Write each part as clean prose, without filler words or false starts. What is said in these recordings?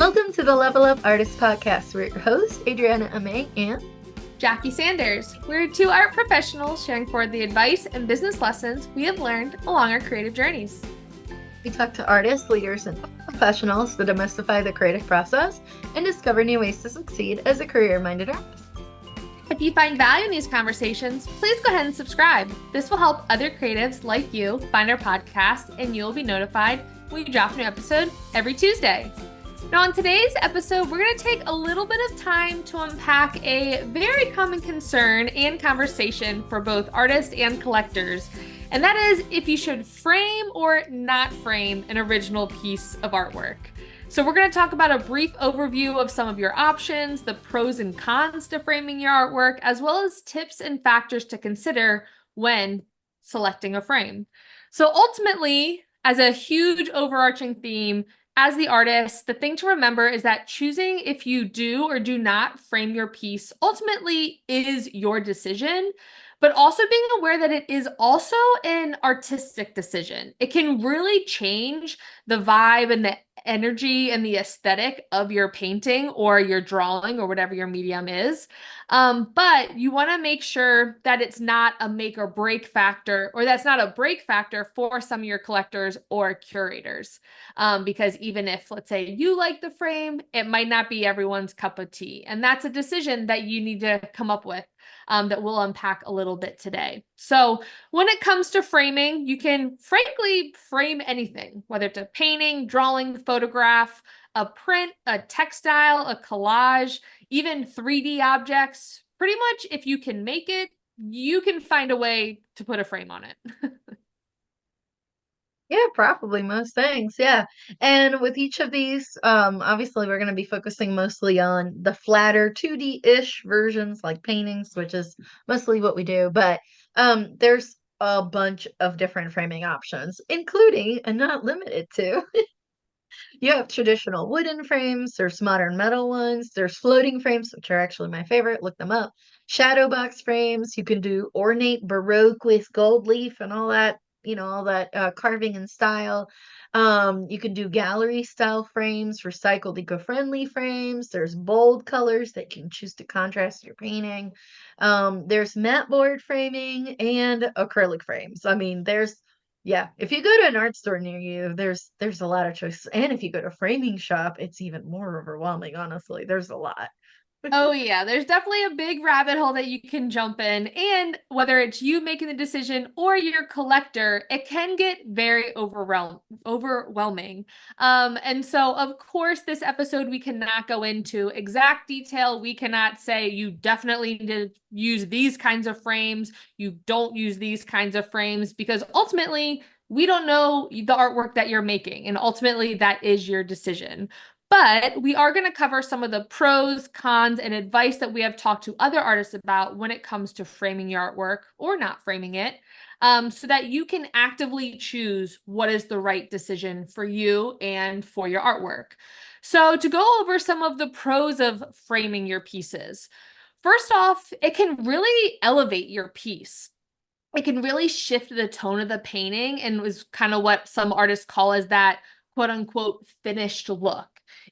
Welcome to the Level Up Artist Podcast. We're your hosts, Adriana Amay and Jackie Sanders. We're two art professionals sharing forward the advice and business lessons we have learned along our creative journeys. We talk to artists, leaders, and professionals to demystify the creative process and discover new ways to succeed as a career-minded artist. If you find value in these conversations, please go ahead and subscribe. This will help other creatives like you find our podcast, and you'll be notified when we drop a new episode every Tuesday. Now, on today's episode, we're going to take a little bit of time to unpack a very common concern and conversation for both artists and collectors, and that is if you should frame or not frame an original piece of artwork. So we're going to talk about a brief overview of some of your options, the pros and cons to framing your artwork, as well as tips and factors to consider when selecting a frame. So ultimately, as a huge overarching theme, as the artist, the thing to remember is that choosing if you do or do not frame your piece ultimately is your decision, but also being aware that it is also an artistic decision. It can really change the vibe and the energy and the aesthetic of your painting or your drawing or whatever your medium is. But you want to make sure that it's not a make or break factor, or that's not a break factor for some of your collectors or curators. Because even if, let's say, you like the frame, it might not be everyone's cup of tea. And that's a decision that you need to come up with that we'll unpack a little bit today. So when it comes to framing, you can frankly frame anything, whether it's a painting, drawing, photograph, a print, a textile, a collage, even 3D objects. Pretty much if you can make it, you can find a way to put a frame on it. Yeah, probably most things. Yeah. And with each of these, obviously we're going to be focusing mostly on the flatter 2D-ish versions like paintings, which is mostly what we do. But there's a bunch of different framing options, including and not limited to you have traditional wooden frames, there's modern metal ones, there's floating frames, which are actually my favorite. Look them up. Shadow box frames. You can do ornate Baroque with gold leaf and all that, all that carving and style. You can do gallery style frames, recycled eco-friendly frames. There's bold colors that you can choose to contrast your painting. There's matte board framing and acrylic frames. I mean, yeah, if you go to an art store near you, there's a lot of choices. And if you go to a framing shop, it's even more overwhelming, honestly. There's a lot. Oh yeah, there's definitely a big rabbit hole that you can jump in. And whether it's you making the decision or your collector, it can get very overwhelming. And so of course, this episode, we cannot go into exact detail. We cannot say you definitely need to use these kinds of frames. You don't use these kinds of frames, because ultimately we don't know the artwork that you're making. And ultimately that is your decision. But we are going to cover some of the pros, cons, and advice that we have talked to other artists about when it comes to framing your artwork or not framing it, so that you can actively choose what is the right decision for you and for your artwork. So to go over some of the pros of framing your pieces, first off, it can really elevate your piece. It can really shift the tone of the painting, and was kind of what some artists call as that quote unquote finished look,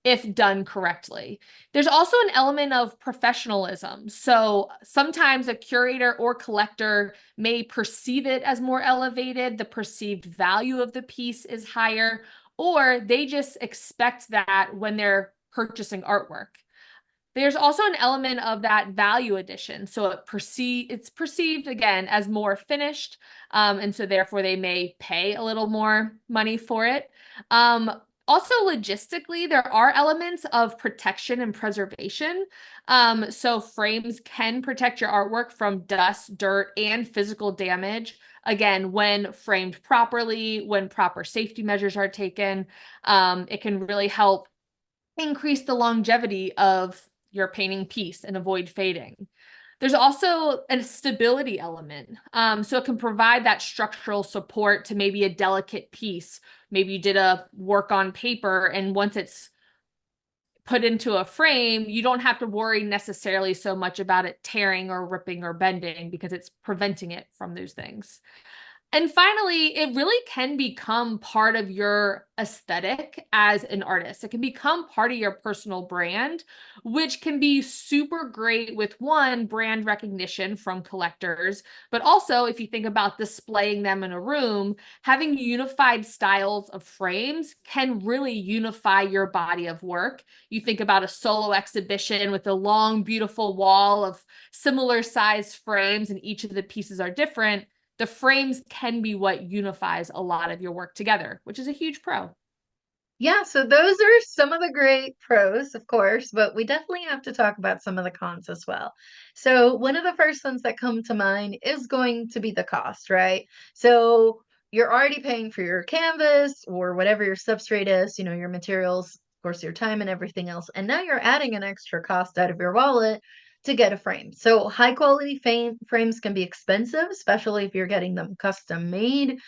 if done correctly. There's also an element of professionalism. So sometimes a curator or collector may perceive it as more elevated, the perceived value of the piece is higher, or they just expect that when they're purchasing artwork. There's also an element of that value addition. So it's perceived again as more finished. And so therefore they may pay a little more money for it. Also, logistically, there are elements of protection and preservation. So frames can protect your artwork from dust, dirt, and physical damage. Again, when framed properly, when proper safety measures are taken, it can really help increase the longevity of your painting piece and avoid fading. There's also a stability element. So it can provide that structural support to maybe a delicate piece. Maybe you did a work on paper, and once it's put into a frame, you don't have to worry necessarily so much about it tearing or ripping or bending, because it's preventing it from those things. And finally, it really can become part of your aesthetic as an artist. It can become part of your personal brand, which can be super great with one, brand recognition from collectors, but also if you think about displaying them in a room, having unified styles of frames can really unify your body of work. You think about a solo exhibition with a long, beautiful wall of similar sized frames, and each of the pieces are different. The frames can be what unifies a lot of your work together, which is a huge pro. Yeah, so those are some of the great pros, of course, but we definitely have to talk about some of the cons as well. So, one of the first ones that come to mind is going to be the cost, right? So, you're already paying for your canvas or whatever your substrate is, your materials, of course, your time and everything else. And now you're adding an extra cost out of your wallet to get a frame. So, high quality frames can be expensive, especially if you're getting them custom made,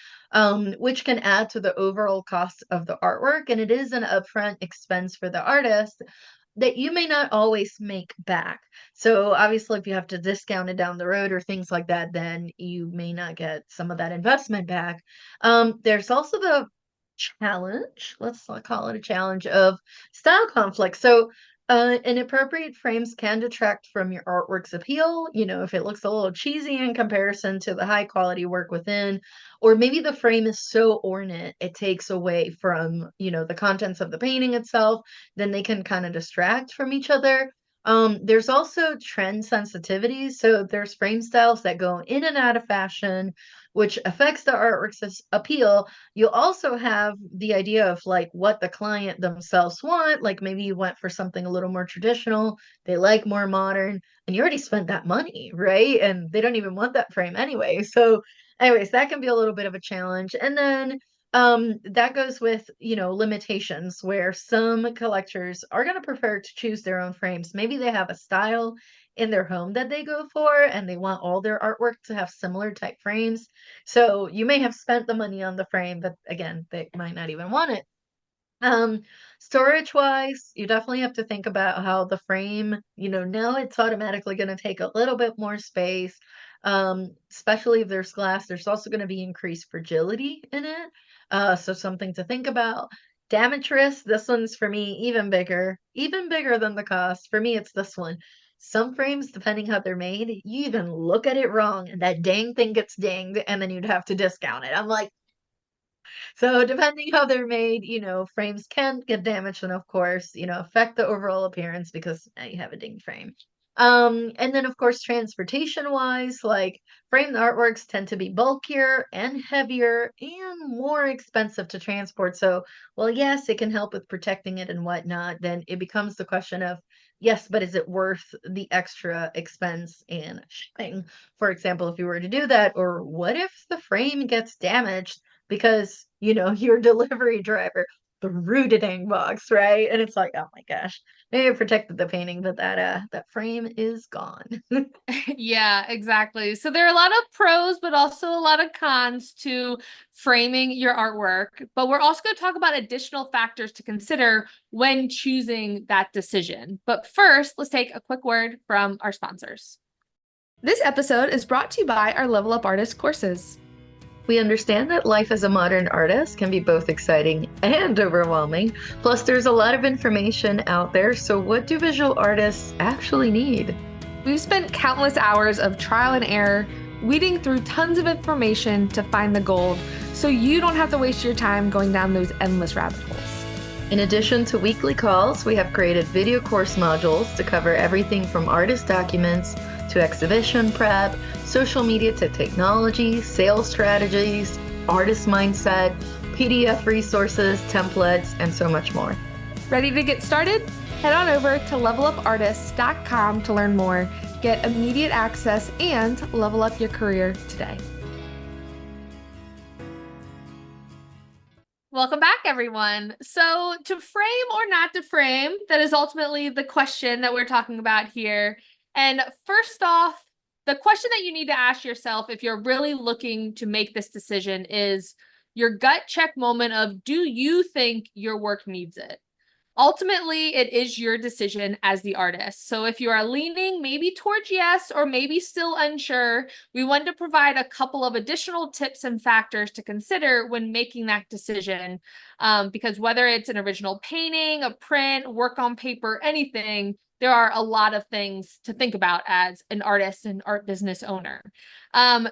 which can add to the overall cost of the artwork. And it is an upfront expense for the artist that you may not always make back. So obviously, if you have to discount it down the road or things like that, then you may not get some of that investment back. There's also the challenge, let's not call it a challenge, of style conflict. So inappropriate frames can detract from your artwork's appeal. If it looks a little cheesy in comparison to the high quality work within, or maybe the frame is so ornate, it takes away from, the contents of the painting itself, then they can kind of distract from each other. There's also trend sensitivity. So there's frame styles that go in and out of fashion, which affects the artwork's appeal. You'll also have the idea of like what the client themselves want. Like maybe you went for something a little more traditional, they like more modern, and you already spent that money, right? And they don't even want that frame anyway. So, anyways, that can be a little bit of a challenge. And then that goes with, limitations where some collectors are going to prefer to choose their own frames. Maybe they have a style in their home that they go for and they want all their artwork to have similar type frames. So you may have spent the money on the frame, but again, they might not even want it. Um, Storage wise, you definitely have to think about how the frame, now it's automatically going to take a little bit more space. Especially if there's glass, there's also going to be increased fragility in it. So something to think about. Damage risk, this one's for me even bigger than the cost. For me, it's this one. Some frames, depending how they're made, you even look at it wrong and that dang thing gets dinged and then you'd have to discount it. I'm like, so depending how they're made, frames can get damaged and of course, affect the overall appearance because now you have a dinged frame. And then of course, transportation wise, like framed artworks tend to be bulkier and heavier and more expensive to transport. So, well, yes, it can help with protecting it and whatnot. Then it becomes the question of, yes, but is it worth the extra expense and shipping? For example, if you were to do that, or what if the frame gets damaged because your delivery driver threw the dang box, right? And it's like, oh my gosh, maybe I protected the painting, but that frame is gone. Yeah, exactly. So there are a lot of pros, but also a lot of cons to framing your artwork. But we're also going to talk about additional factors to consider when choosing that decision. But first, let's take a quick word from our sponsors. This episode is brought to you by our Level Up Artist courses. We understand that life as a modern artist can be both exciting and overwhelming. Plus, there's a lot of information out there. So, what do visual artists actually need? We've spent countless hours of trial and error, weeding through tons of information to find the gold, so you don't have to waste your time going down those endless rabbit holes. In addition to weekly calls, we have created video course modules to cover everything from artist documents to exhibition prep, social media to technology, sales strategies, artist mindset, PDF resources, templates, and so much more. Ready to get started? Head on over to levelupartists.com to learn more, get immediate access, and level up your career today. Welcome back, everyone. So, to frame or not to frame, that is ultimately the question that we're talking about here. And first off, the question that you need to ask yourself if you're really looking to make this decision is your gut check moment of, do you think your work needs it? Ultimately, it is your decision as the artist. So if you are leaning maybe towards yes or maybe still unsure, we want to provide a couple of additional tips and factors to consider when making that decision. Because whether it's an original painting, a print, work on paper, anything, there are a lot of things to think about as an artist and art business owner.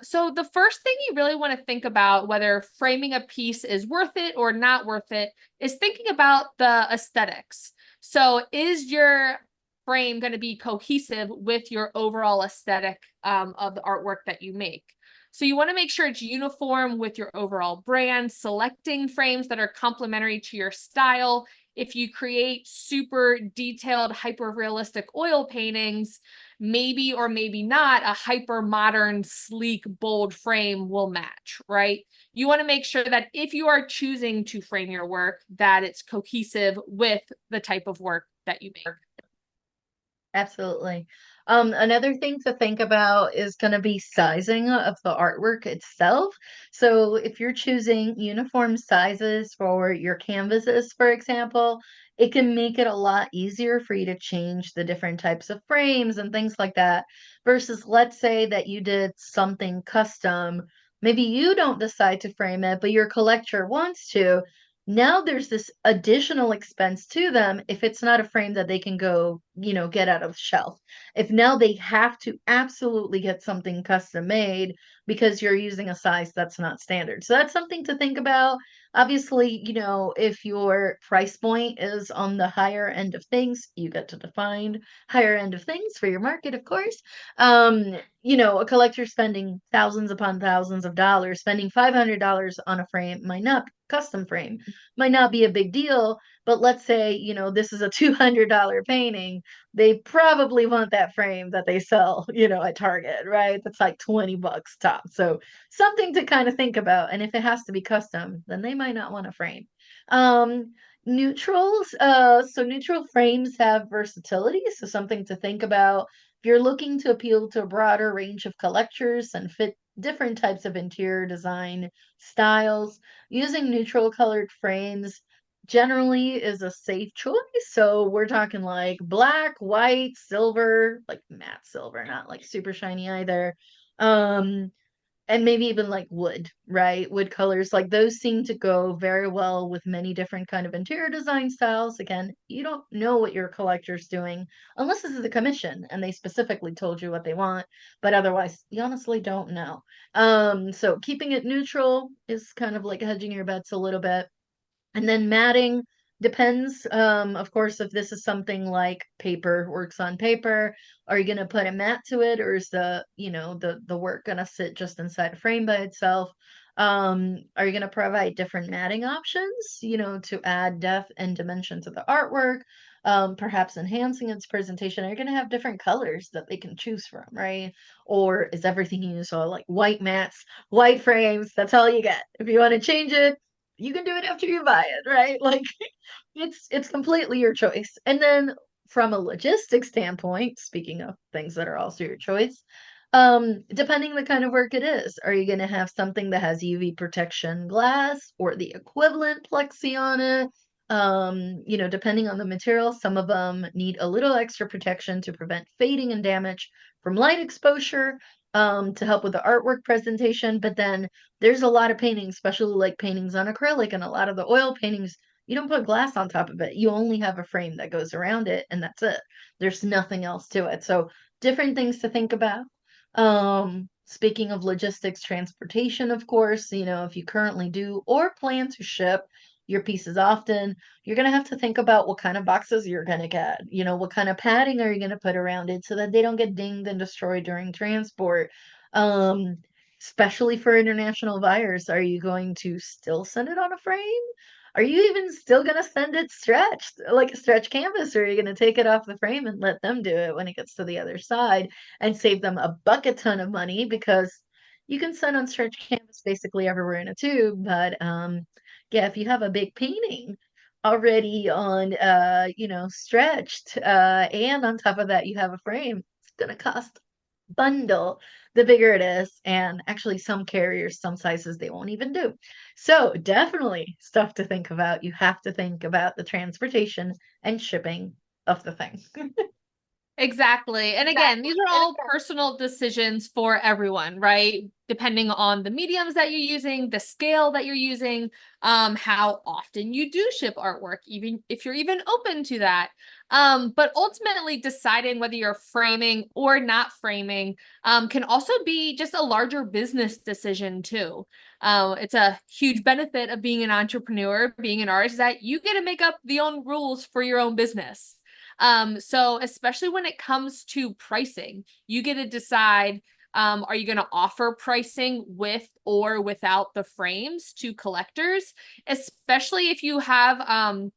So the first thing you really want to think about, whether framing a piece is worth it or not worth it, is thinking about the aesthetics. So is your frame going to be cohesive with your overall aesthetic of the artwork that you make? So you want to make sure it's uniform with your overall brand, selecting frames that are complementary to your style. If you create super detailed, hyper realistic oil paintings, maybe or maybe not a hyper modern, sleek, bold frame will match, right? You want to make sure that if you are choosing to frame your work, that it's cohesive with the type of work that you make. Absolutely. Another thing to think about is going to be sizing of the artwork itself. So if you're choosing uniform sizes for your canvases, for example, it can make it a lot easier for you to change the different types of frames and things like that. Versus, let's say that you did something custom. Maybe you don't decide to frame it, but your collector wants to. Now there's this additional expense to them if it's not a frame that they can go, get out of the shelf. If now they have to absolutely get something custom made because you're using a size that's not standard. So that's something to think about. Obviously, if your price point is on the higher end of things, you get to define higher end of things for your market, of course. A collector spending thousands upon thousands of dollars, spending $500 on a frame might not custom frame might not be a big deal, but let's say, this is a $200 painting, they probably want that frame that they sell, at Target, right? That's like 20 bucks top. So something to kind of think about. And if it has to be custom, then they might not want a frame. Neutrals, so neutral frames have versatility, so something to think about. If you're looking to appeal to a broader range of collectors and fit different types of interior design styles, using neutral colored frames generally is a safe choice. So we're talking like black, white, silver, like matte silver, not like super shiny either. Um, and maybe even like wood, right? Wood colors, like those seem to go very well with many different kind of interior design styles. Again, you don't know what your collector's doing unless this is a commission and they specifically told you what they want, but otherwise you honestly don't know. So keeping it neutral is kind of like hedging your bets a little bit. And then matting depends, of course, if this is something like paper, works on paper, are you going to put a mat to it, or is the work going to sit just inside a frame by itself? Are you going to provide different matting options, to add depth and dimension to the artwork? Perhaps enhancing its presentation. Are you going to have different colors that they can choose from, right? Or is everything you saw like white mats, white frames? That's all you get. If you want to change it, you can do it after you buy it, right? Like it's completely your choice. And then from a logistics standpoint, speaking of things that are also your choice, depending the kind of work it is, are you going to have something that has UV protection glass or the equivalent plexi on it? Depending on the material, some of them need a little extra protection to prevent fading and damage from light exposure, to help with the artwork presentation. But then there's a lot of paintings, especially like paintings on acrylic and a lot of the oil paintings, you don't put glass on top of it. You only have a frame that goes around it, and that's it. There's nothing else to it. So different things to think about. Speaking of logistics, transportation, of course, if you currently do or plan to ship your pieces often, you're going to have to think about what kind of boxes you're going to get. What kind of padding are you going to put around it so that they don't get dinged and destroyed during transport? Um, Especially for international buyers, are you going to still send it on a frame? Are you even still going to send it stretched, like a stretch canvas, or are you going to take it off the frame and let them do it when it gets to the other side and save them a bucket ton of money? Because you can send on stretch canvas basically everywhere in a tube, but yeah, if you have a big painting already on stretched, and on top of that you have a frame, it's gonna cost bundle, the bigger it is. And actually, some carriers, some sizes, they won't even do. So definitely stuff to think about. You have to think about the transportation and shipping of the thing. Exactly. And again, these are all personal decisions for everyone, right? Depending on the mediums that you're using, the scale that you're using, how often you do ship artwork, even if you're even open to that. But ultimately deciding whether you're framing or not framing can also be just a larger business decision too. It's a huge benefit of being an entrepreneur, being an artist, that you get to make up the own rules for your own business. So especially when it comes to pricing, you get to decide, are you going to offer pricing with or without the frames to collectors, especially if you have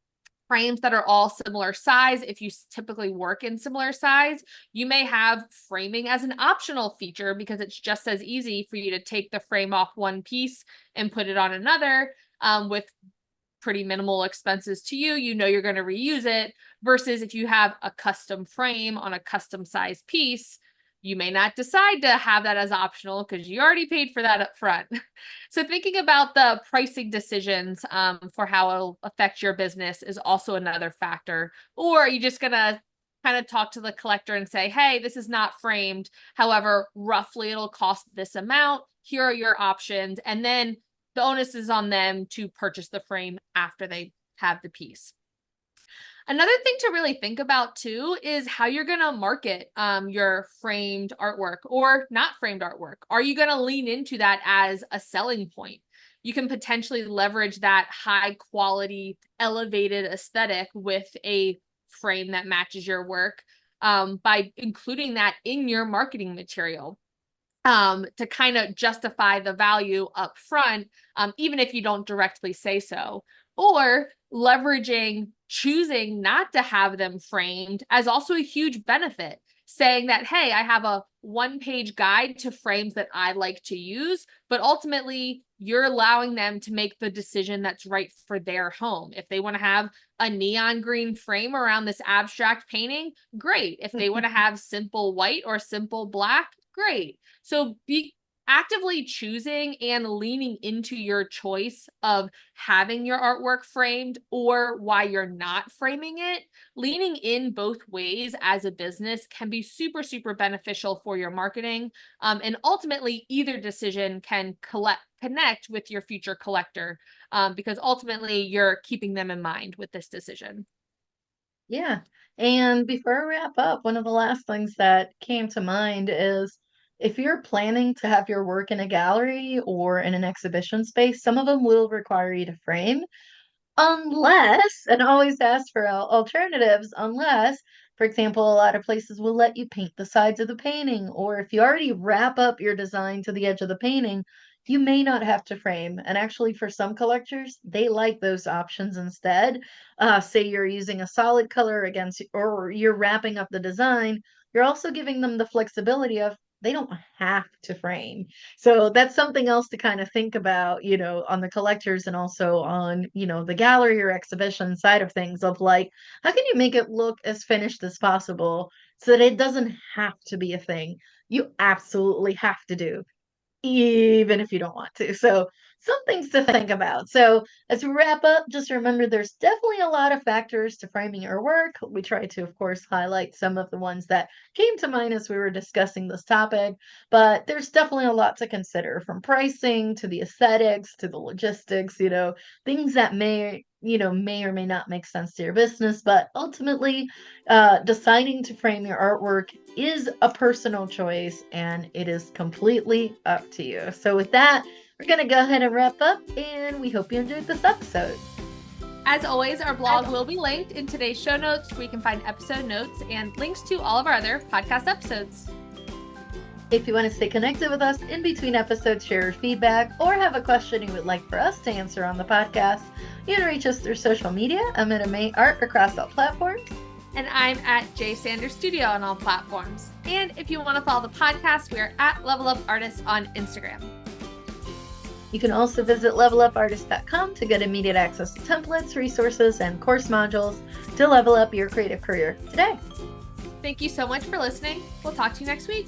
frames that are all similar size. If you typically work in similar size, you may have framing as an optional feature because it's just as easy for you to take the frame off one piece and put it on another, with pretty minimal expenses to you. You know you're going to reuse it, versus if you have a custom frame on a custom size piece, you may not decide to have that as optional because you already paid for that up front. So thinking about the pricing decisions for how it'll affect your business is also another factor. Or are you just going to kind of talk to the collector and say, hey, this is not framed. However, roughly it'll cost this amount. Here are your options. And then the onus is on them to purchase the frame after they have the piece. Another thing to really think about too is how you're going to market your framed artwork or not framed artwork. Are you going to lean into that as a selling point? You can potentially leverage that high quality, elevated aesthetic with a frame that matches your work by including that in your marketing material. To kind of justify the value up front, even if you don't directly say so, or leveraging choosing not to have them framed as also a huge benefit, saying that, hey, I have a one-page guide to frames that I like to use, but ultimately you're allowing them to make the decision that's right for their home. If they want to have a neon green frame around this abstract painting, great. If they want to have simple white or simple black, great. So be actively choosing and leaning into your choice of having your artwork framed or why you're not framing it. Leaning in both ways as a business can be super, super beneficial for your marketing. And ultimately, either decision can connect with your future collector, because ultimately you're keeping them in mind with this decision. Yeah. And before I wrap up, one of the last things that came to mind is if you're planning to have your work in a gallery or in an exhibition space, some of them will require you to frame. Unless, and always ask for alternatives, unless, for example, a lot of places will let you paint the sides of the painting, or if you already wrap up your design to the edge of the painting, you may not have to frame. And actually, for some collectors, they like those options instead. Say you're using a solid color against, or you're wrapping up the design, you're also giving them the flexibility of they don't have to frame. So that's something else to kind of think about, on the collectors and also on, the gallery or exhibition side of things of like, how can you make it look as finished as possible so that it doesn't have to be a thing you absolutely have to do, even if you don't want to. So some things to think about. So as we wrap up, just remember there's definitely a lot of factors to framing your work. We try to, of course, highlight some of the ones that came to mind as we were discussing this topic, but there's definitely a lot to consider, from pricing to the aesthetics to the logistics, things that may or may not make sense to your business. But ultimately, deciding to frame your artwork is a personal choice and it is completely up to you. So with that, we're going to go ahead and wrap up, and we hope you enjoyed this episode. As always, our blog will be linked in today's show notes, where you can find episode notes and links to all of our other podcast episodes. If you want to stay connected with us in between episodes, share your feedback, or have a question you would like for us to answer on the podcast, you can reach us through social media. I'm at May Art across all platforms. And I'm at J Sanders Studio on all platforms. And if you want to follow the podcast, we are at Level Up Artists on Instagram. You can also visit levelupartist.com to get immediate access to templates, resources, and course modules to level up your creative career today. Thank you so much for listening. We'll talk to you next week.